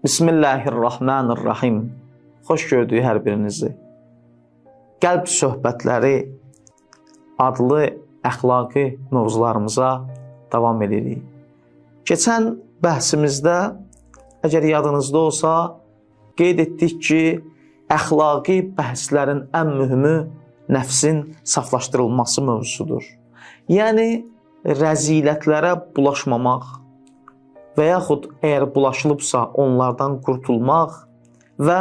Bismillahirrahmanirrahim. Xoş gördük hər birinizi. Qəlb söhbətləri adlı əxlaqi mövzularımıza davam edirik. Keçən bəhsimizdə, əgər yadınızda olsa, qeyd etdik ki, əxlaqi bəhslərin ən mühümü nəfsin saflaşdırılması mövzusudur. Yəni, rəzilətlərə bulaşmamaq və yaxud əgər bulaşılıbsa onlardan qurtulmaq və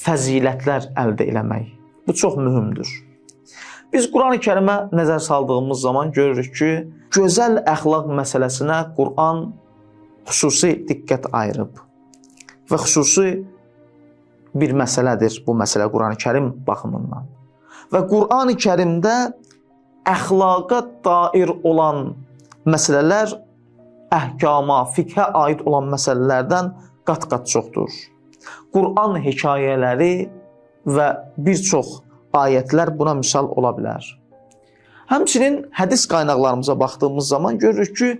fəzilətlər əldə eləmək. Bu çox mühümdür. Biz Quran-ı Kərimə nəzər saldığımız zaman görürük ki, gözəl əxlaq məsələsinə Quran xüsusi diqqət ayırıb və xüsusi bir məsələdir bu məsələ Quran-ı Kərim baxımından. Və Quran-ı Kərimdə əxlaqa dair olan məsələlər əhkama, fiqhə aid olan məsələlərdən qat-qat çoxdur. Quran hekayələri və bir çox ayətlər buna misal ola bilər. Həmçinin hədis qaynaqlarımıza baxdığımız zaman görürük ki,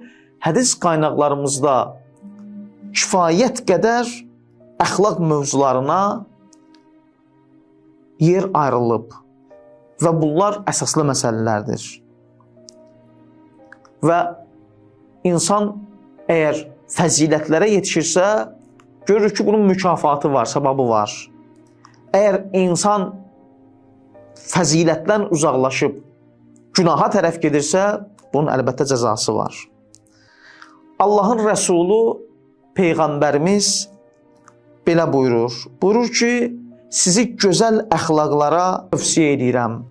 hədis qaynaqlarımızda kifayət qədər əxlaq mövzularına yer ayrılıb və bunlar əsaslı məsələlərdir. Və İnsan əgər fəzilətlərə yetişirsə, görür ki, bunun mükafatı var, səbəbi var. Əgər insan fəzilətdən uzaqlaşıb günaha tərəf gedirsə, bunun əlbəttə cəzası var. Allahın Rəsulu, Peyğəmbərimiz belə buyurur. Buyurur ki, sizi gözəl əxlaqlara tövsiyə edirəm.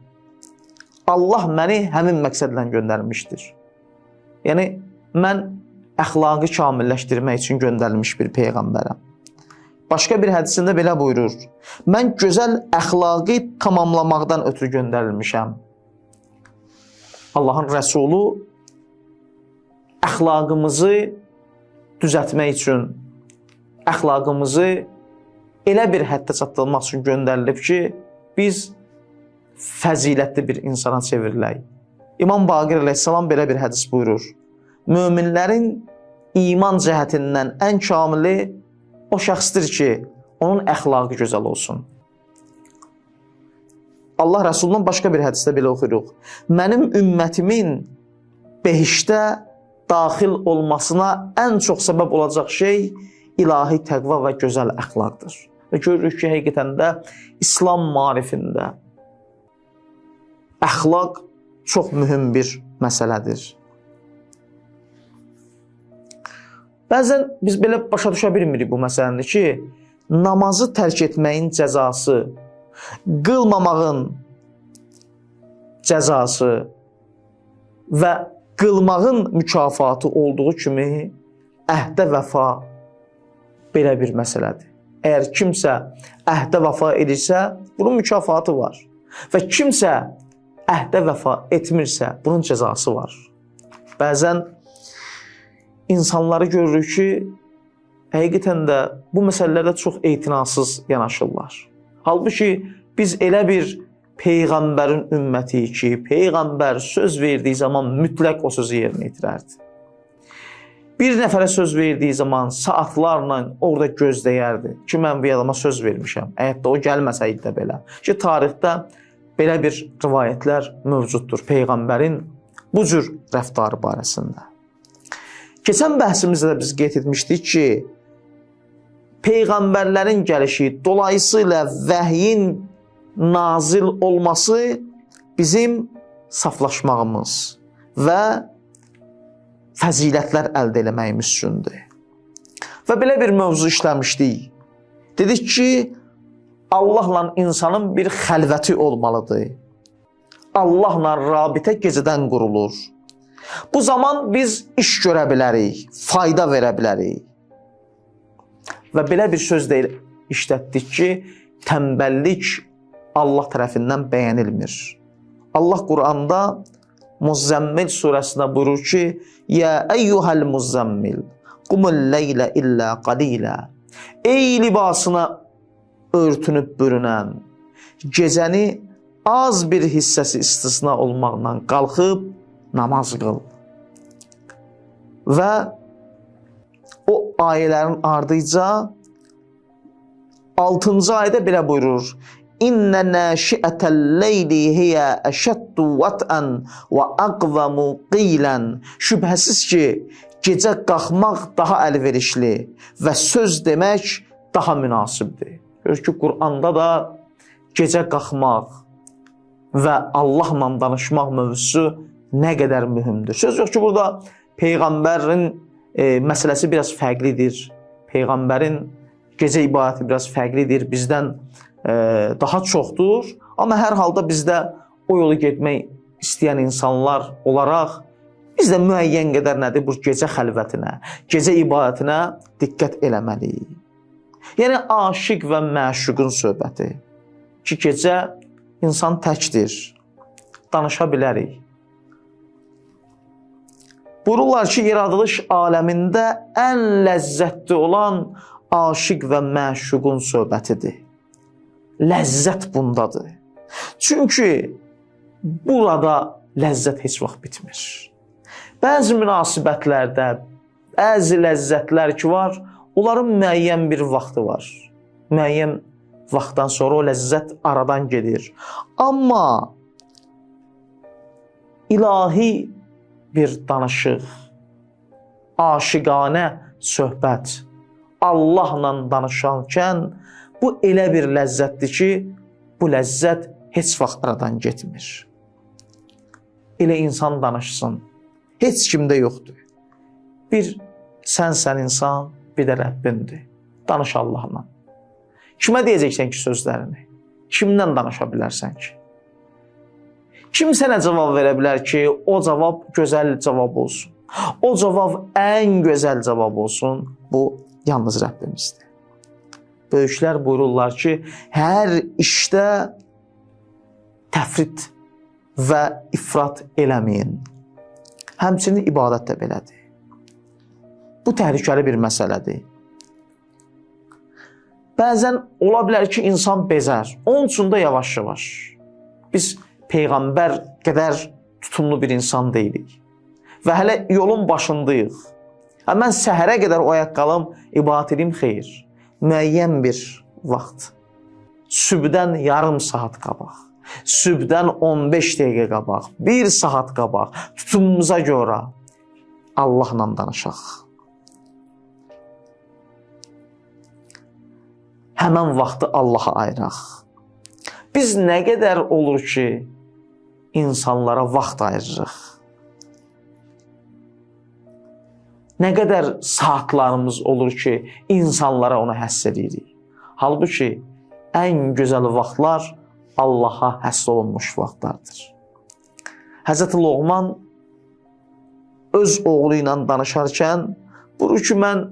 Allah məni həmin məqsədlə göndərmişdir. Yəni, mən əxlaqı kamilləşdirmək üçün göndərilmiş bir Peyğəmbərəm. Başqa bir hədisində belə buyurur. Mən gözəl əxlaqı tamamlamaqdan ötürü göndərilmişəm. Allahın Rəsulu əxlaqımızı düzəltmək üçün, əxlaqımızı elə bir həddə çatdırmaq üçün göndərilib ki, biz fəzilətli bir insana çevrilək. İmam Baqir əleyhissalam belə bir hədis buyurur. Möminlərin iman cəhətindən ən kamili o şəxsdir ki, onun əxlaqı gözəl olsun. Allah Rəsulundan başqa bir hədisdə belə oxuyuruq. Mənim ümmətimin behişdə daxil olmasına ən çox səbəb olacaq şey ilahi təqva və gözəl əxlaqdır. Və görürük ki, həqiqətən də İslam maarifində əxlaq çox mühüm bir məsələdir. Bəzən biz belə başa düşə bilmirik bu məsələni ki, namazı tərk etməyin cəzası, qılmamağın cəzası və qılmağın mükafatı olduğu kimi əhdə vəfa belə bir məsələdir. Əgər kimsə əhdə vəfa edirsə, bunun mükafatı var. Və kimsə əhdə vəfa etmirsə, bunun cəzası var. Bəzən İnsanları görürük ki, həqiqətən də bu məsələlərdə çox etinasız yanaşırlar. Halbuki biz elə bir Peyğəmbərin ümmətiyik ki, Peyğəmbər söz verdiyi zaman mütləq o sözü yerinə yetirərdi. Bir nəfərə söz verdiyi zaman saatlarla orada gözləyərdi ki, mən bir adama söz vermişəm. Hətta o gəlməsəydi də belə. Ki, tarixdə belə bir rivayətlər mövcuddur Peyğəmbərin bu cür rəftarı barəsində. Keçən bəhsimizdə də biz qeyd etmişdik ki, Peyğəmbərlərin gəlişi, dolayısıyla vəhyin nazil olması bizim saflaşmağımız və fəzilətlər əldə eləməyimiz üçündür. Və belə bir mövzu işləmişdik. Dedik ki, Allahla insanın bir xəlvəti olmalıdır. Allahla rabitə gecədən qurulur. Bu zaman biz iş görə bilərik, fayda verə bilərik. Və belə bir söz də işlətdik ki, tənbəllik Allah tərəfindən bəyənilmir. Allah Quranda Muzzəmmil surəsində buyurur ki, Yə əyyuhəl muzzəmmil, qumul leylə illə qalilə. Ey libasına örtünüb bürünən, gecəni az bir hissəsi istisna olmaqla qalxıb namaz qıl. Və o ayələrin ardıca 6-cı ayədə belə buyurur: İnnə nəşiətəl leyli hiyə əşəddu vətən və əqvəmu qilən. Şübhəsiz ki, gecə qalxmaq daha əlverişli və söz demək daha münasibdir. Görür ki, Quranda da gecə qalxmaq və Allahla danışmaq mövzusu nə qədər mühümdür. Söz yox ki, burada Peyğəmbərin məsələsi biraz fərqlidir. Peyğəmbərin gecə ibadəti biraz fərqlidir, bizdən daha çoxdur. Amma hər halda bizdə o yolu getmək istəyən insanlar olaraq biz də müəyyən qədər nədir bu gecə xəlvətinə, gecə ibadətinə diqqət eləməliyik. Yəni aşiq və məşuqun söhbəti ki, gecə insan təkdir, danışa bilərik. Buyururlar ki, yaradılış aləmində ən ləzzətli olan aşiq və məşuqun söhbətidir. Ləzzət bundadır. Çünki burada ləzzət heç vaxt bitmir. Bəzi münasibətlərdə, bəzi ləzzətlər ki var, onların müəyyən bir vaxtı var. Müəyyən vaxtdan sonra o ləzzət aradan gedir. Amma ilahi bir danışıq, aşiqanə söhbət, Allahla danışarkən bu elə bir ləzzətdir ki, bu ləzzət heç vaxt aradan getmir. Elə insan danışsın, heç kimdə yoxdur. Bir sənsən insan, bir də Rəbbindir. Danış Allahla. Kimə deyəcəksən ki sözlərini? Kimdən danışa bilərsən ki? Kim sənə cavab verə bilər ki, o cavab gözəl cavab olsun? O cavab ən gözəl cavab olsun? Bu yalnız Rəbbimizdir. Böyüklər buyururlar ki, hər işdə təfrit və ifrat eləməyin. Həmçinin ibadət də belədir. Bu təhlükəli bir məsələdir. Bəzən ola bilər ki, insan bezər. Onun üçün də yavaş-yavaş. Biz Peyğəmbər qədər tutumlu bir insan deyilik. Və hələ yolun başındayıq. Mən səhərə qədər oyaq qalım, ibadət edeyim, xeyr. Müəyyən bir vaxt. Sübdən yarım saat qabaq. Sübdən 15 dəqiqə qabaq. 1 saat qabaq. Tutumumuza görə Allahla danışaq. Həmən vaxtı Allaha ayıraq. Biz nə qədər olur ki, insanlara vaxt ayırırıq. Nə qədər saatlarımız olur ki, insanlara ona həsr edirik. Halbuki, ən gözəl vaxtlar Allaha həsr olunmuş vaxtlardır. Həzrəti Loğman öz oğlu ilə danışarkən, buyurur ki, mən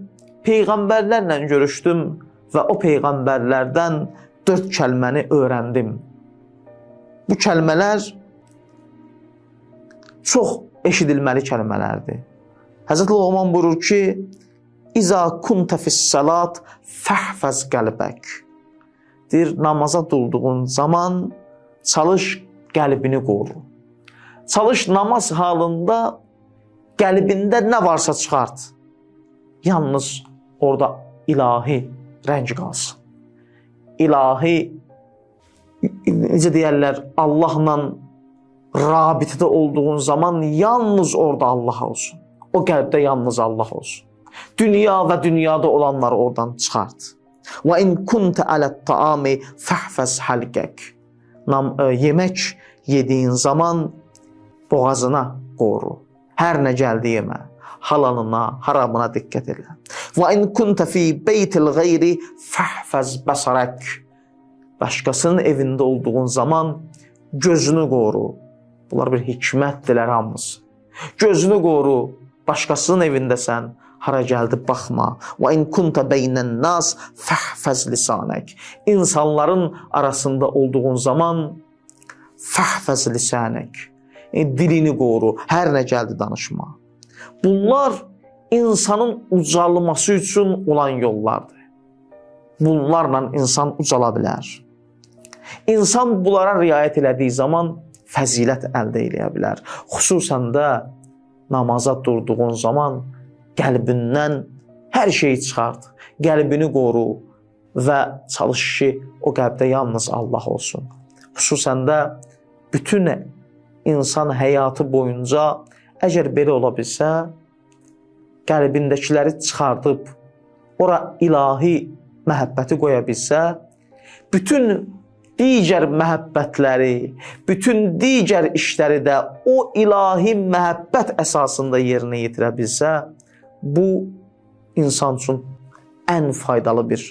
peyğəmbərlərlə görüşdüm və o peyğəmbərlərdən 4 kəlməni öyrəndim. Bu kəlmələr çox eşidilməli kəlmələrdir. Həzrəti Loğman buyurur ki, İza kunta fis-salat fəhfəz qəlbək. Deyir, namaza durduğun zaman çalış qəlbini qoru. Çalış namaz halında qəlbində nə varsa çıxart. Yalnız orada ilahi rəng qalsın. İlahi, necə deyərlər, Allahla rabitədə olduğun zaman yalnız orada Allah olsun. O qəlbdə yalnız Allah olsun. Dünya və dünyada olanları oradan çıxart. Və in kunta alət-taami fəhfəz halqək. Yemək yediyin zaman boğazına qoru. Hər nə gəldi yemə. Halalına, haramına diqqət elə. Və in kunta fi beytil ğeyri fəhfəz bəsarək. Başqasının evində olduğun zaman gözünü qoru. Bunlar bir hikmətdirlər hamısı. Gözünü qoru. Başqasının evindəsən, hara gəldi baxma. Və in kunta beynən nas fəhfəz lisanək. İnsanların arasında olduğun zaman fəhfəz lisanək. Dilini qoru, hər nə gəldi danışma. Bunlar insanın ucalması üçün olan yollardır. Bunlarla insan ucala bilər. İnsan bunlara riayət elədiyi zaman fəzilət əldə eləyə bilər. Xüsusən də namaza durduğun zaman qəlbindən hər şeyi çıxart. Qəlbini qoru, və çalış ki, o qəlbdə yalnız Allah olsun. Xüsusən də bütün insan həyatı boyunca əgər belə ola bilsə, qəlbindəkiləri çıxardıb, ora ilahi məhəbbəti qoya bilsə, bütün digər məhəbbətləri, bütün digər işləri də o ilahi məhəbbət əsasında yerinə yetirə bilsə, bu insan üçün ən faydalı bir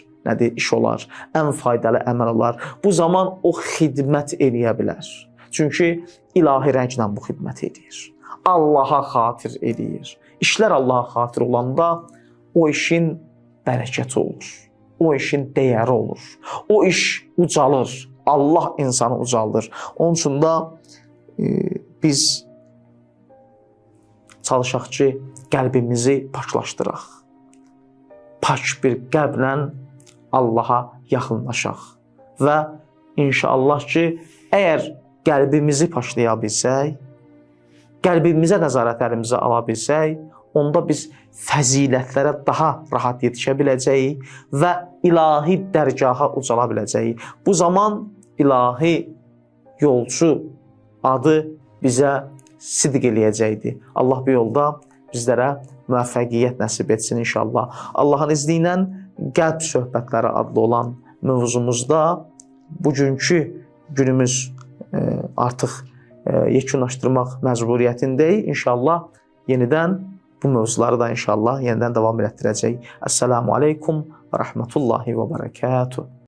iş olar, ən faydalı əməl olar. Bu zaman o xidmət eləyə bilər. Çünki ilahi rənglə bu xidmət edir. Allaha xatir edir. İşlər Allaha xatir olanda o işin bərəkəti olur. O işin dəyəri olur. O iş ucalır. Allah insanı ucaldır. Onun üçün da biz çalışaq ki, qəlbimizi paklaşdıraq. Pak bir qəlblə Allaha yaxınlaşaq. Və inşallah ki, əgər qəlbimizi paklaya bilsək, qəlbimizə nəzarət əlimizə ala bilsək, onda biz fəzilətlərə daha rahat yetişə biləcəyik və ilahi dərgaha ucala biləcəyik. Bu zaman ilahi yolcu adı bizə sidq eləyəcəkdir. Allah bu yolda bizlərə müvəffəqiyyət nəsib etsin inşallah. Allahın izni ilə qəlb söhbətləri adlı olan mövzumuzda bugünkü günümüz artıq yekunlaşdırmaq məcburiyyətindəyik. İnşallah yenidən bu mövzuları da inşallah yenidən davam etdirəcək. Əssəlamu aleykum və rəhmətullahi və bərəkətuhu.